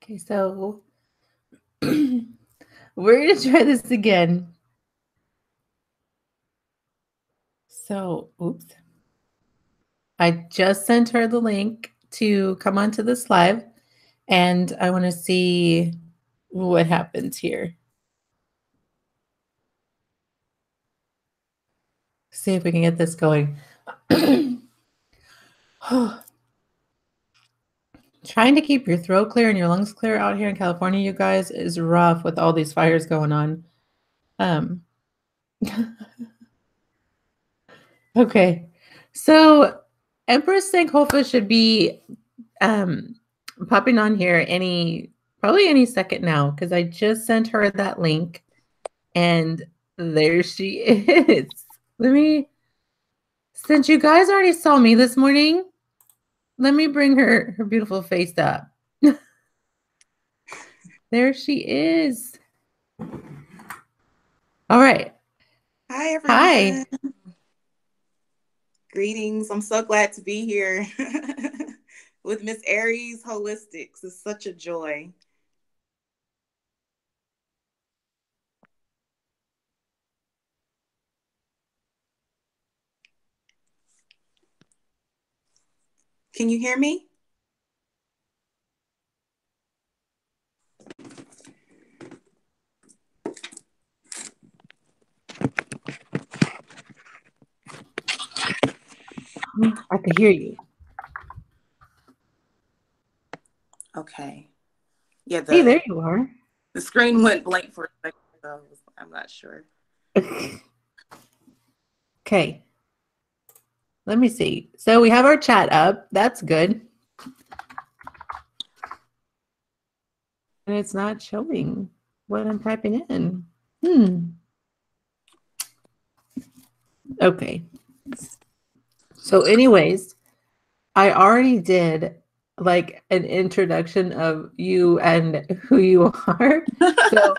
Okay, so we're going to try this again. So, oops. I just sent her the link to come onto this live, and I want to see what happens here. See if we can get this going. Trying to keep your throat clear and your lungs clear out here in California, you guys, is rough with all these fires going on. Okay, so Empress Sankhofa should be popping on here probably any second now, because I just sent her that link, and there she is. Since you guys already saw me this morning, let me bring her beautiful face up. There she is. All right. Hi, everyone. Hi. Greetings. I'm so glad to be here with Miss Aries Holistics. It's such a joy. Can you hear me? I can hear you. Okay. Yeah, Hey, there you are. The screen went blank for a second, so I'm not sure. Okay. Let me see. So we have our chat up. That's good. And it's not showing what I'm typing in. Okay. So anyways, I already did like an introduction of you and who you are. So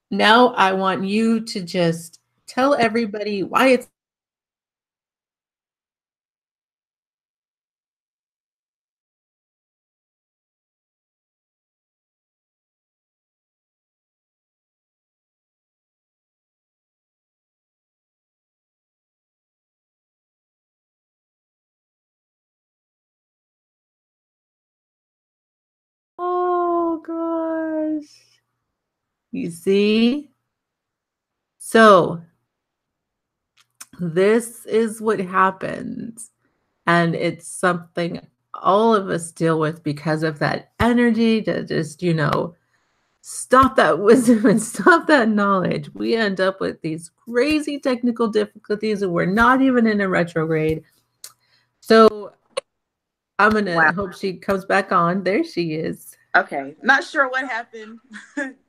now I want you to just tell everybody why it's oh gosh. You see? So this is what happens. And it's something all of us deal with because of that energy to just, stop that wisdom and stop that knowledge. We end up with these crazy technical difficulties and we're not even in a retrograde. So I'm going to hope she comes back on. There she is. Okay. Not sure what happened.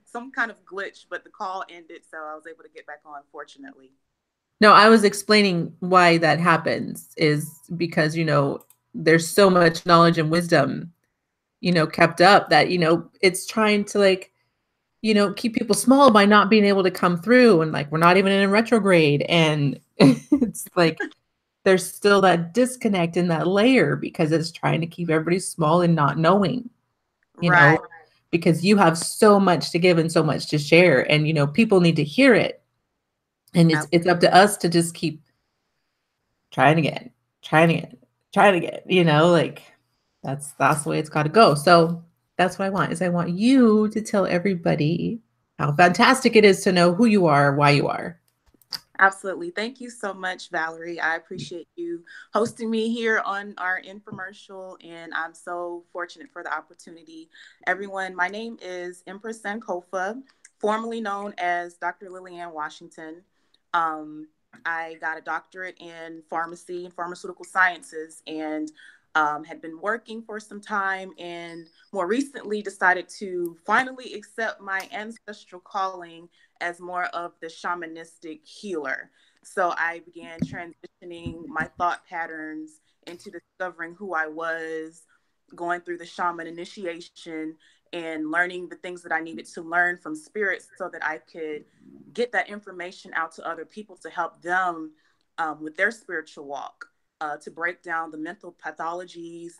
Some kind of glitch, but the call ended, so I was able to get back on, fortunately. No, I was explaining why that happens is because, there's so much knowledge and wisdom, kept up that, it's trying to like, keep people small by not being able to come through. And like, we're not even in a retrograde. And it's like, there's still that disconnect in that layer because it's trying to keep everybody small and not knowing, because you have so much to give and so much to share. And, people need to hear it. And it's up to us to just keep trying again, like that's the way it's got to go. So that's what I want, is I want you to tell everybody how fantastic it is to know who you are, why you are. Absolutely. Thank you so much, Valerie. I appreciate you hosting me here on our infomercial, and I'm so fortunate for the opportunity. Everyone, my name is Empress Sankhofa, formerly known as Dr. Lillian Washington. I got a doctorate in pharmacy and pharmaceutical sciences, and had been working for some time, and more recently decided to finally accept my ancestral calling as more of the shamanistic healer. So I began transitioning my thought patterns into discovering who I was, going through the shaman initiation and learning the things that I needed to learn from spirits so that I could get that information out to other people to help them with their spiritual walk. To break down the mental pathologies,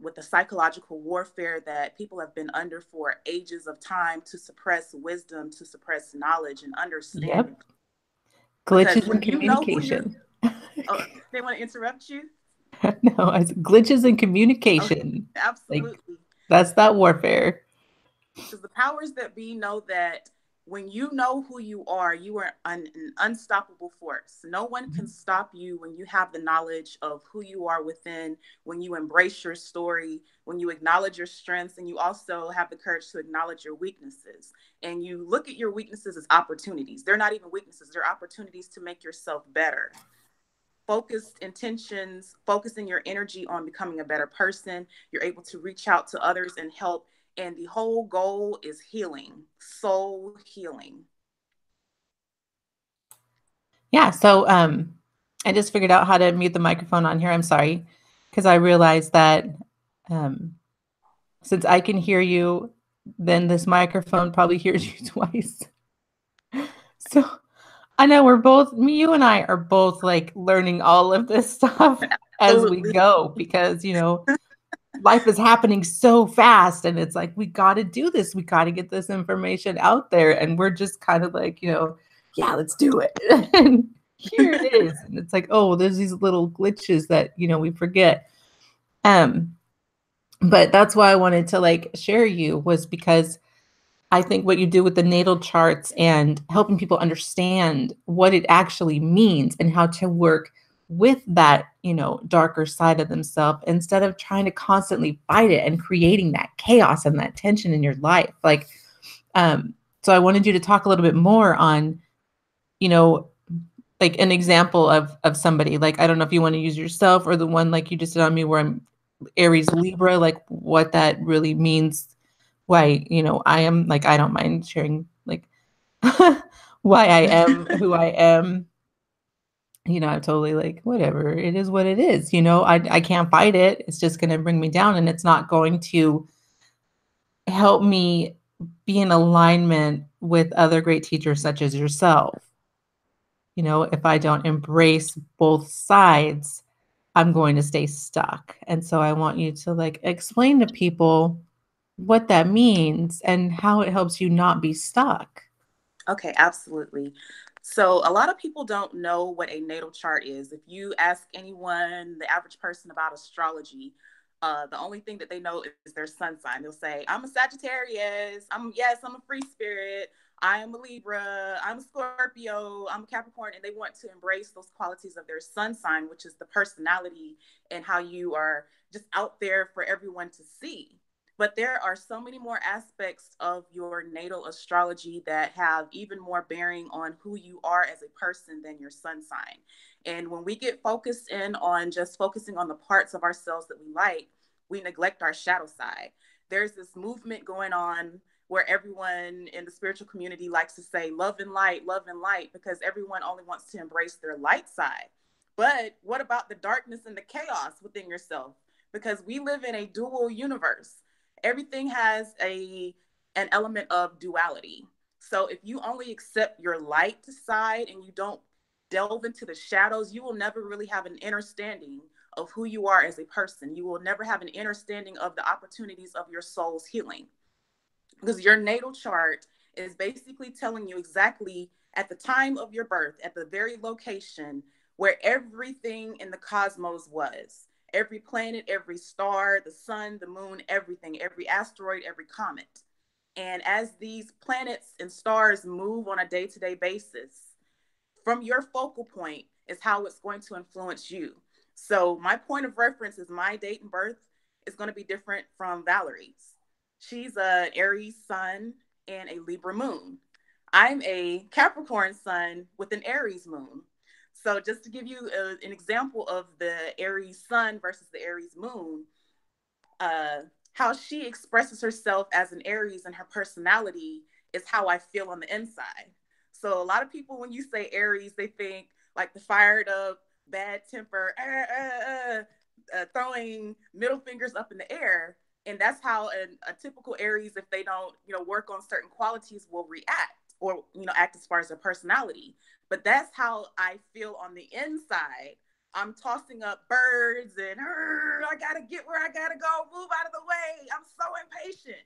with the psychological warfare that people have been under for ages of time to suppress wisdom, to suppress knowledge and understanding. Yep. Because Glitches in when you know who you're, communication. oh, they want to interrupt you. No, glitches in Okay, communication. Like absolutely. that's that warfare. Because the powers that be know that when you know who you are an unstoppable force. No one can stop you when you have the knowledge of who you are within, when you embrace your story, when you acknowledge your strengths, and you also have the courage to acknowledge your weaknesses. And you look at your weaknesses as opportunities. They're not even weaknesses, they're opportunities to make yourself better. Focused intentions, focusing your energy on becoming a better person, you're able to reach out to others and help. And the whole goal is healing, soul healing. Yeah, so I just figured out how to mute the microphone on here. I'm sorry, because I realized that um, since I can hear you, then this microphone probably hears you twice. So I know you and I are both like learning all of this stuff as we Absolutely. go because, life is happening so fast and it's like, we got to do this. We got to get this information out there. And we're just kind of like, yeah, let's do it. And here it is. And it's like, oh, there's these little glitches that, we forget. But that's why I wanted to like share you was because I think what you do with the natal charts and helping people understand what it actually means and how to work with that, darker side of themselves instead of trying to constantly fight it and creating that chaos and that tension in your life. Like, so I wanted you to talk a little bit more on, you know, like an example of somebody. Like, I don't know if you want to use yourself or the one like you just did on me where I'm Aries Libra, like what that really means, why, I am like, I don't mind sharing like why I am who I am. I'm totally like, whatever, it is what it is. I can't fight it. It's just going to bring me down and it's not going to help me be in alignment with other great teachers such as yourself. If I don't embrace both sides, I'm going to stay stuck. And so I want you to like explain to people what that means and how it helps you not be stuck. Okay, absolutely. So, a lot of people don't know what a natal chart is. If you ask anyone, the average person, about astrology, the only thing that they know is their sun sign. They'll say, "I'm a Sagittarius. I'm a free spirit. I am a Libra. I'm a Scorpio. I'm a Capricorn," and they want to embrace those qualities of their sun sign, which is the personality and how you are just out there for everyone to see. But there are so many more aspects of your natal astrology that have even more bearing on who you are as a person than your sun sign. And when we get focused in on just focusing on the parts of ourselves that we like, we neglect our shadow side. There's this movement going on where everyone in the spiritual community likes to say love and light, because everyone only wants to embrace their light side. But what about the darkness and the chaos within yourself? Because we live in a dual universe. Everything has an element of duality. So if you only accept your light side and you don't delve into the shadows, you will never really have an understanding of who you are as a person. You will never have an understanding of the opportunities of your soul's healing, because your natal chart is basically telling you exactly at the time of your birth, at the very location where everything in the cosmos was. Every planet, every star, the sun, the moon, everything, every asteroid, every comet. And as these planets and stars move on a day-to-day basis, from your focal point is how it's going to influence you. So my point of reference is my date and birth is going to be different from Valerie's. She's an Aries sun and a Libra moon. I'm a Capricorn sun with an Aries moon. So just to give you an example of the Aries sun versus the Aries moon, how she expresses herself as an Aries and her personality is how I feel on the inside. So a lot of people, when you say Aries, they think like the fired up, bad temper, throwing middle fingers up in the air. And that's how a typical Aries, if they don't, work on certain qualities, will react or, act as far as their personality. But that's how I feel on the inside. I'm tossing up birds and I gotta get where I gotta go, move out of the way. I'm so impatient.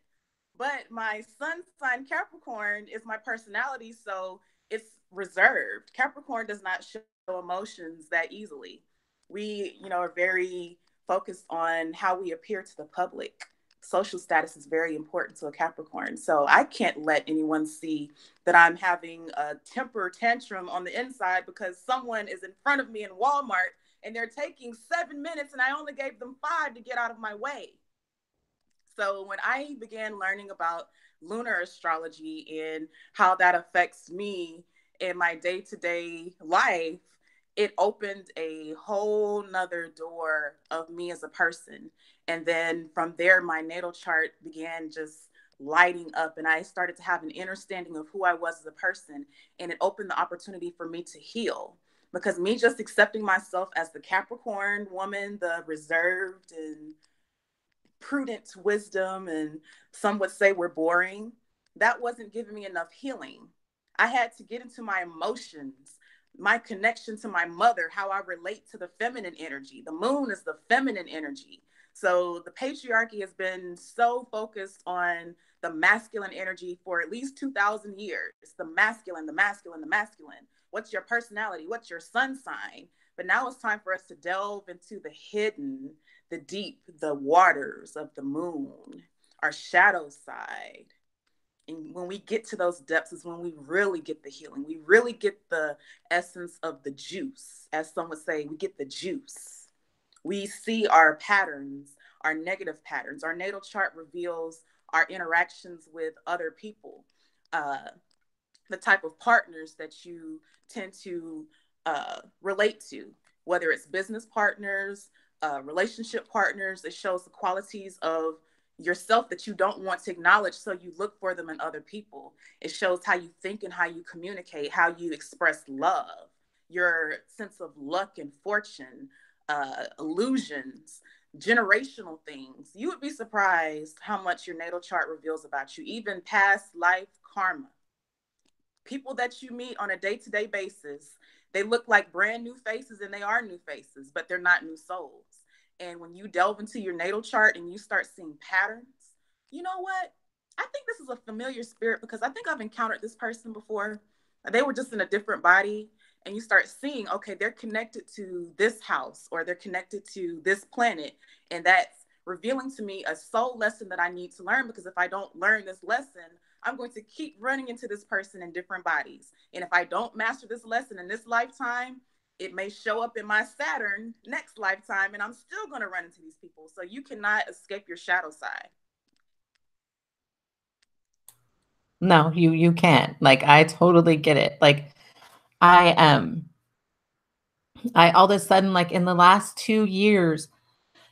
But my sun sign Capricorn is my personality, so it's reserved. Capricorn does not show emotions that easily. We, are very focused on how we appear to the public. Social status is very important to a Capricorn. So I can't let anyone see that I'm having a temper tantrum on the inside because someone is in front of me in Walmart and they're taking 7 minutes and I only gave them 5 to get out of my way. So when I began learning about lunar astrology and how that affects me in my day-to-day life, it opened a whole nother door of me as a person. And then from there, my natal chart began just lighting up and I started to have an understanding of who I was as a person. And it opened the opportunity for me to heal. Because me just accepting myself as the Capricorn woman, the reserved and prudent wisdom, and some would say we're boring, that wasn't giving me enough healing. I had to get into my emotions, my connection to my mother, how I relate to the feminine energy. The moon is the feminine energy. So the patriarchy has been so focused on the masculine energy for at least 2,000 years. The masculine, the masculine, the masculine. What's your personality? What's your sun sign? But now it's time for us to delve into the hidden, the deep, the waters of the moon, our shadow side. And when we get to those depths is when we really get the healing. We really get the essence of the juice. As some would say, we get the juice. We see our patterns, our negative patterns. Our natal chart reveals our interactions with other people, the type of partners that you tend to relate to, whether it's business partners, relationship partners. It shows the qualities of yourself that you don't want to acknowledge, so you look for them in other people. It shows how you think and how you communicate, how you express love, your sense of luck and fortune, illusions, generational things. You would be surprised how much your natal chart reveals about you, even past life karma. People that you meet on a day-to-day basis, they look like brand new faces and they are new faces, but they're not new souls. And when you delve into your natal chart and you start seeing patterns, you know what? I think this is a familiar spirit because I think I've encountered this person before. They were just in a different body. And you start seeing, okay, they're connected to this house or they're connected to this planet. And that's revealing to me a soul lesson that I need to learn, because if I don't learn this lesson, I'm going to keep running into this person in different bodies. And if I don't master this lesson in this lifetime, it may show up in my Saturn next lifetime, and I'm still going to run into these people. So you cannot escape your shadow side. No, you can't. Like, I totally get it. Like, I all of a sudden, like in the last 2 years,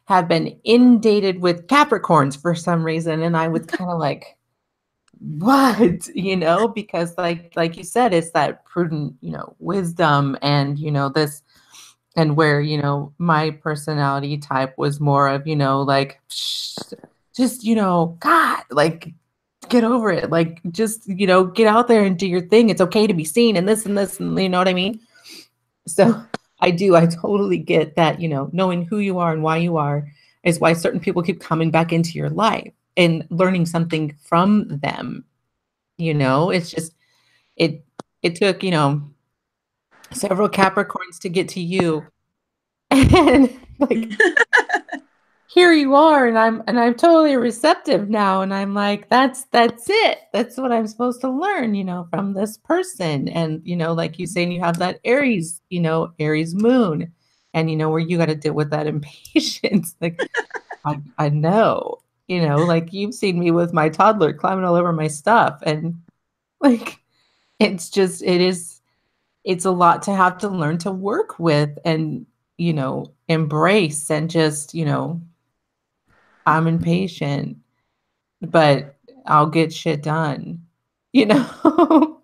have been inundated with Capricorns for some reason. And I was kind of like, what? Because like you said, it's that prudent, wisdom and, this, and where, my personality type was more of, like, just, God, like, get over it. Like, just, get out there and do your thing. It's okay to be seen and this and this, and you know what I mean? So I totally get that, knowing who you are and why you are is why certain people keep coming back into your life and learning something from them. It's just, it took, several Capricorns to get to you. And like, here you are, and I'm totally receptive now. And I'm like, that's it. That's what I'm supposed to learn, from this person. And, like you saying, you have that Aries, Aries moon, and where you got to deal with that impatience. Like, I know, like you've seen me with my toddler climbing all over my stuff. And like, it's a lot to have to learn to work with and, embrace, and just, I'm impatient, but I'll get shit done. I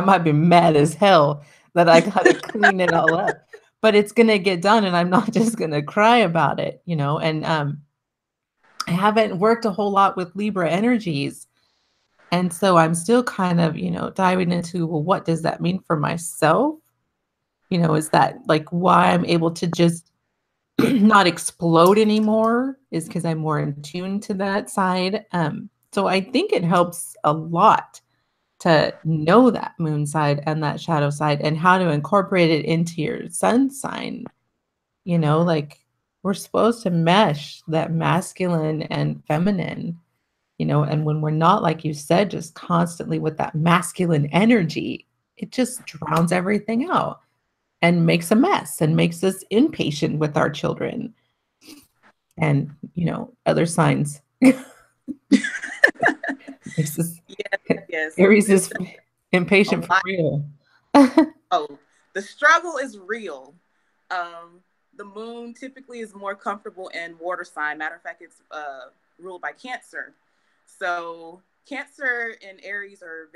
might be mad as hell that I got to clean it all up, but it's going to get done, and I'm not just going to cry about it, and I haven't worked a whole lot with Libra energies. And so I'm still kind of, diving into, well, what does that mean for myself? is that like why I'm able to just not explode anymore is because I'm more in tune to that side. So I think it helps a lot to know that moon side and that shadow side and how to incorporate it into your sun sign. Like we're supposed to mesh that masculine and feminine, and when we're not, like you said, just constantly with that masculine energy, it just drowns everything out and makes a mess and makes us impatient with our children and, other signs. Makes us, Yes, yes. Aries It's is impatient a for lot. real. Oh, the struggle is real. Um, the moon typically is more comfortable in water sign. Matter of fact, it's ruled by Cancer. So Cancer and Aries are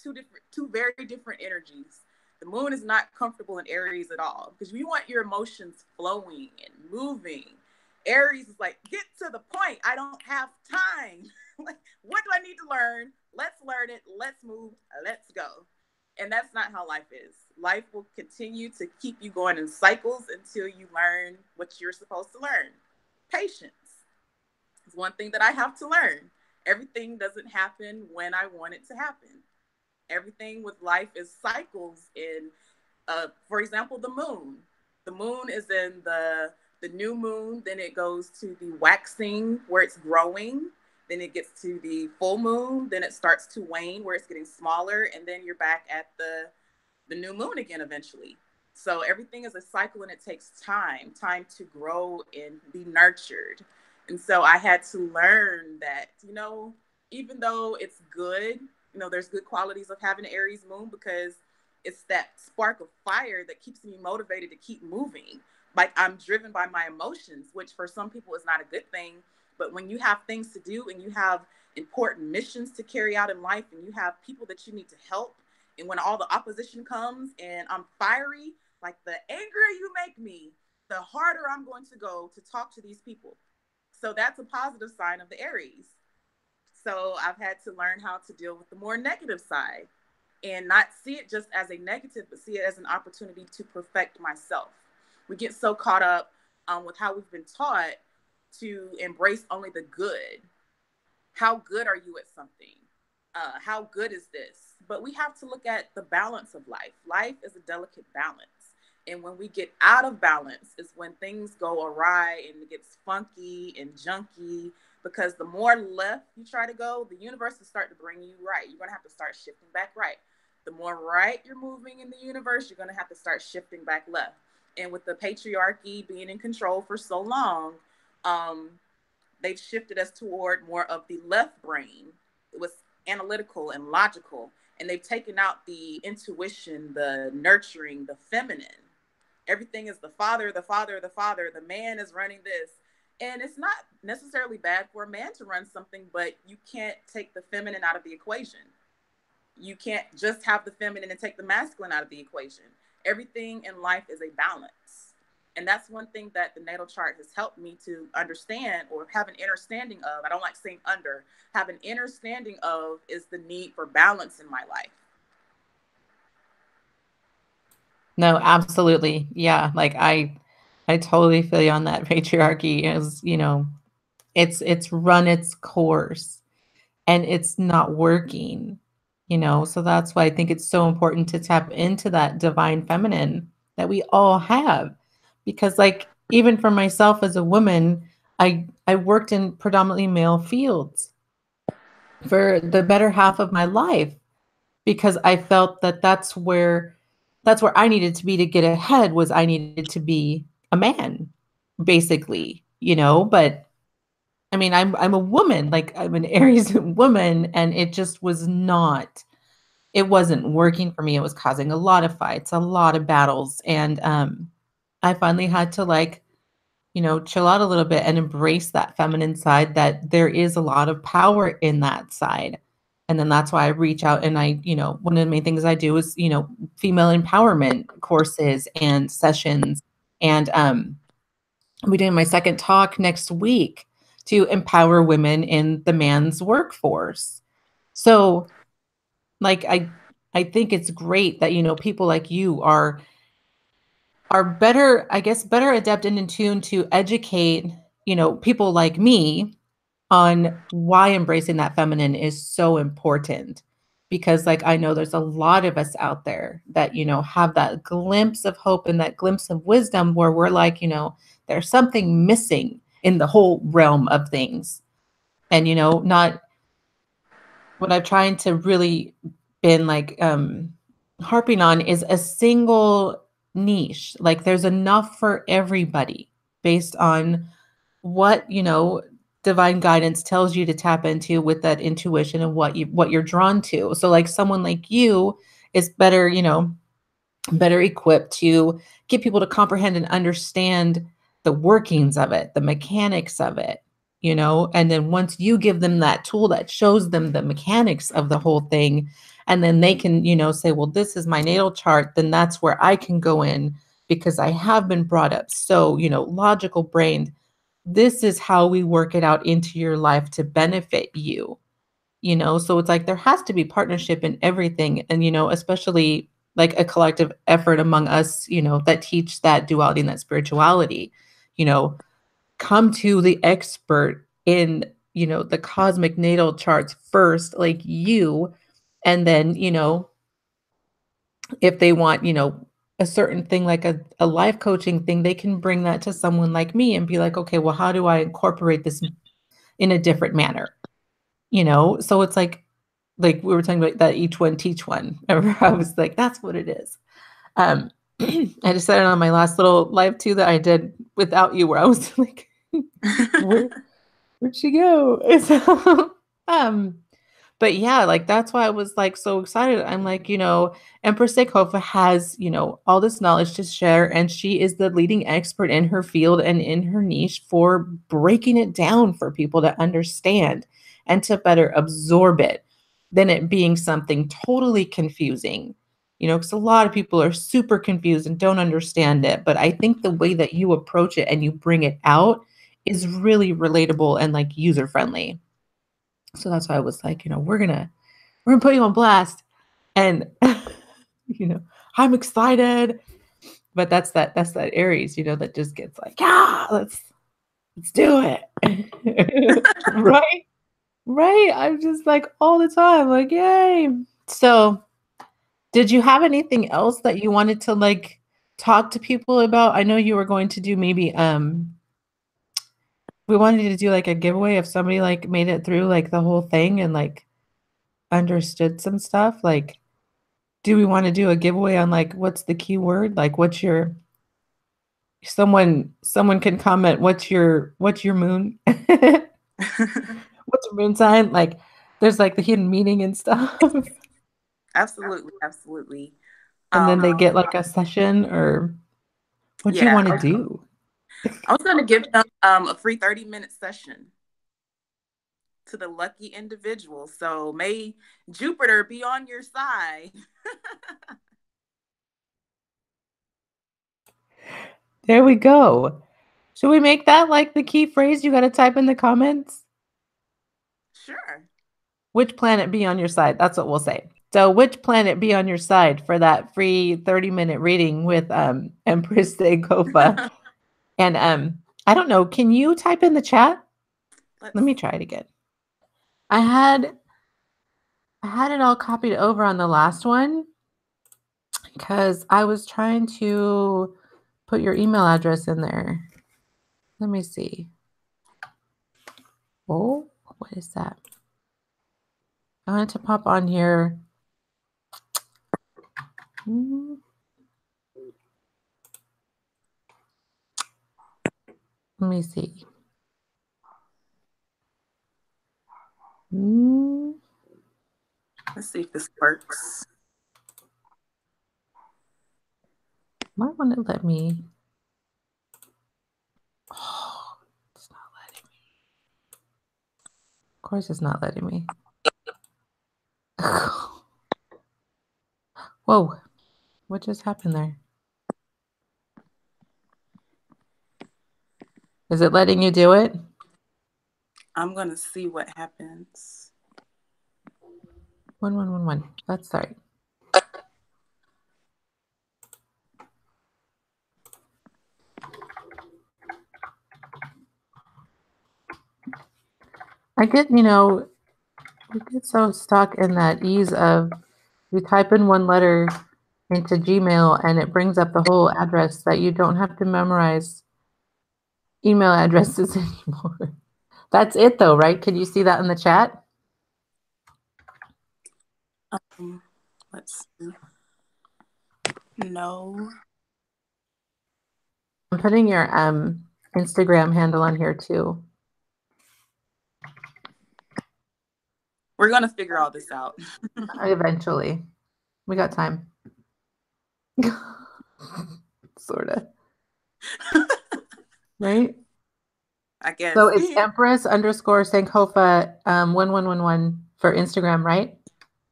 two very different energies. The moon is not comfortable in Aries at all because you want your emotions flowing and moving. Aries is like, get to the point. I don't have time. Like, what do I need to learn? Let's learn it. Let's move. Let's go. And that's not how life is. Life will continue to keep you going in cycles until you learn what you're supposed to learn. Patience is one thing that I have to learn. Everything doesn't happen when I want it to happen. Everything with life is cycles in, for example, the moon. The moon is in the new moon, then it goes to the waxing where it's growing, then it gets to the full moon, then it starts to wane where it's getting smaller, and then you're back at the new moon again eventually. So everything is a cycle and it takes time to grow and be nurtured. And so I had to learn that, even though it's good, there's good qualities of having an Aries moon because it's that spark of fire that keeps me motivated to keep moving. Like I'm driven by my emotions, which for some people is not a good thing. But when you have things to do and you have important missions to carry out in life and you have people that you need to help, and when all the opposition comes and I'm fiery, like the angrier you make me, the harder I'm going to go to talk to these people. So that's a positive sign of the Aries. So I've had to learn how to deal with the more negative side and not see it just as a negative, but see it as an opportunity to perfect myself. We get so caught up with how we've been taught to embrace only the good. How good are you at something? How good is this? But we have to look at the balance of life. Life is a delicate balance. And when we get out of balance is when things go awry and it gets funky and junky because the more left you try to go, the universe will start to bring you right. You're going to have to start shifting back right. The more right you're moving in the universe, you're going to have to start shifting back left. And with the patriarchy being in control for so long, they've shifted us toward more of the left brain. It was analytical and logical, and they've taken out the intuition, the nurturing, the feminine. Everything is the father, the father, the father. The man is running this. And it's not necessarily bad for a man to run something, but you can't take the feminine out of the equation. You can't just have the feminine and take the masculine out of the equation. Everything in life is a balance. And that's one thing that the natal chart has helped me to understand or have an understanding of. I don't like saying under, have an understanding of is the need for balance in my life. No, absolutely. Yeah. Like I totally feel you on that. Patriarchy is, it's run its course and it's not working, so that's why I think it's so important to tap into that divine feminine that we all have. Because like even for myself as a woman, I worked in predominantly male fields for the better half of my life because I felt that that's where I needed to be to get ahead was I needed to be a man, basically, but I mean, I'm a woman, like I'm an Aries woman, and it just it wasn't working for me. It was causing a lot of fights, a lot of battles, and I finally had to chill out a little bit and embrace that feminine side that there is a lot of power in that side. And then that's why I reach out and one of the main things I do is, female empowerment courses and sessions. And I'm doing my second talk next week to empower women in the man's workforce. So like I think it's great that, people like you are are better, I guess, better adept and in tune to educate, people like me on why embracing that feminine is so important. Because like I know there's a lot of us out there that, have that glimpse of hope and that glimpse of wisdom where we're like, there's something missing in the whole realm of things. And, not what I've trying to really been like harping on is a single niche. Like there's enough for everybody based on what, divine guidance tells you to tap into with that intuition and what you're drawn to. So like someone like you is better, better equipped to get people to comprehend and understand the workings of it, the mechanics of it, and then once you give them that tool that shows them the mechanics of the whole thing, and then they can, say, well, this is my natal chart, then that's where I can go in because I have been brought up so, logical brained. This is how we work it out into your life to benefit you. So it's like there has to be partnership in everything, and especially like a collective effort among us, that teach that duality and that spirituality. you know Come to the expert in the cosmic natal charts first, like you, and then if they want a certain thing like a life coaching thing, they can bring that to someone like me and be like, okay, well, how do I incorporate this in a different manner? So it's like we were talking about that each one teach one. Remember, I was like, that's what it is. Um, I decided on my last little live too that I did without you, where I was like, where'd she go? So, um, but yeah, like that's why I was like so excited. I'm like, Empress Sankhofa has, all this knowledge to share, and she is the leading expert in her field and in her niche for breaking it down for people to understand and to better absorb it than it being something totally confusing. Because a lot of people are super confused and don't understand it. But I think the way that you approach it and you bring it out is really relatable and like user friendly. So that's why I was like, we're gonna put you on blast. And you know, I'm excited. But that's that Aries, that just gets like, yeah, let's do it. Right? Right. I'm just like all the time, like, yay. So did you have anything else that you wanted to like talk to people about? I know you were going to do maybe we wanted to do like a giveaway if somebody like made it through like the whole thing and like understood some stuff. Like, do we want to do a giveaway on like what's the keyword? Like what's your someone can comment what's your moon? What's your moon sign? Like there's like the hidden meaning and stuff. Absolutely, absolutely. And then Um, they get like a session or what do you yeah, want to do? I was going to give them a free 30-minute session to the lucky individual. So may Jupiter be on your side. There we go. Should we make that like the key phrase you got to type in the comments? Sure. Which planet be on your side? That's what we'll say. So which planet be on your side for that free 30-minute reading with Empress Sankhofa? And I don't know, can you type in the chat? Let Let's me try it again. I had it all copied over on the last one because I was trying to put your email address in there. Let me see. Oh, what is that? I wanted to pop on here. Let me see. let's see if this works. Might want to let me. Oh, it's not letting me. Of course, it's not letting me. Whoa, what just happened there? Is it letting you do it? I'm going to see what happens. 1111. That's right. I get, we get so stuck in that ease of you type in one letter into Gmail and it brings up the whole address that you don't have to memorize email addresses anymore. That's it though, right? Can you see that in the chat? Let's see. No. I'm putting your Instagram handle on here too. We're going to figure all this out. Eventually. We got time. Sort of. Right? I guess. So it's Empress _Sankhofa 1111 for Instagram, right?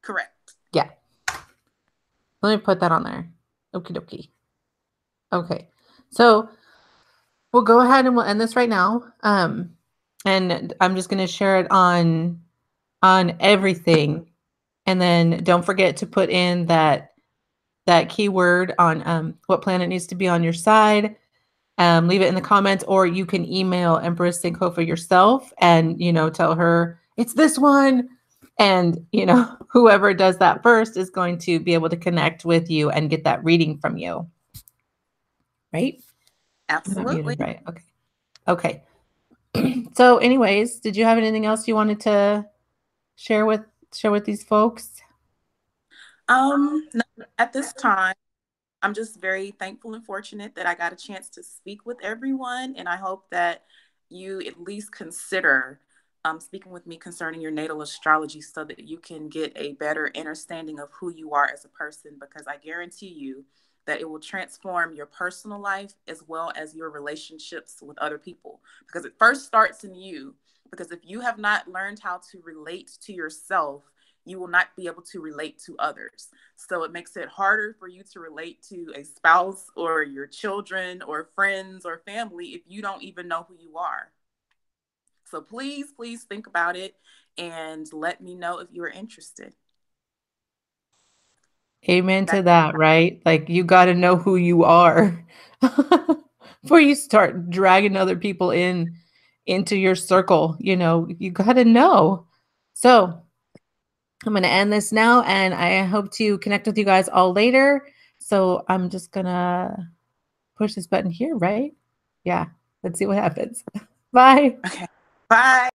Correct. Yeah. Let me put that on there. Okie dokie. Okay. So we'll go ahead and we'll end this right now. And I'm just going to share it on everything. And then don't forget to put in that keyword on what planet needs to be on your side. Leave it in the comments, or you can email Empress Sankhofa yourself and, tell her it's this one. And, whoever does that first is going to be able to connect with you and get that reading from you. Right? Absolutely. Right. Okay. Okay. So anyways, did you have anything else you wanted to share with these folks? No, at this time, I'm just very thankful and fortunate that I got a chance to speak with everyone. And I hope that you at least consider speaking with me concerning your natal astrology so that you can get a better understanding of who you are as a person, because I guarantee you that it will transform your personal life as well as your relationships with other people, because it first starts in you. Because if you have not learned how to relate to yourself, you will not be able to relate to others. So it makes it harder for you to relate to a spouse or your children or friends or family if you don't even know who you are. So please think about it and let me know if you're interested. Amen to that, right? Like, you got to know who you are before you start dragging other people into your circle. You got to know. So I'm going to end this now, and I hope to connect with you guys all later. So I'm just going to push this button here, right? Yeah. Let's see what happens. Bye. Okay. Bye.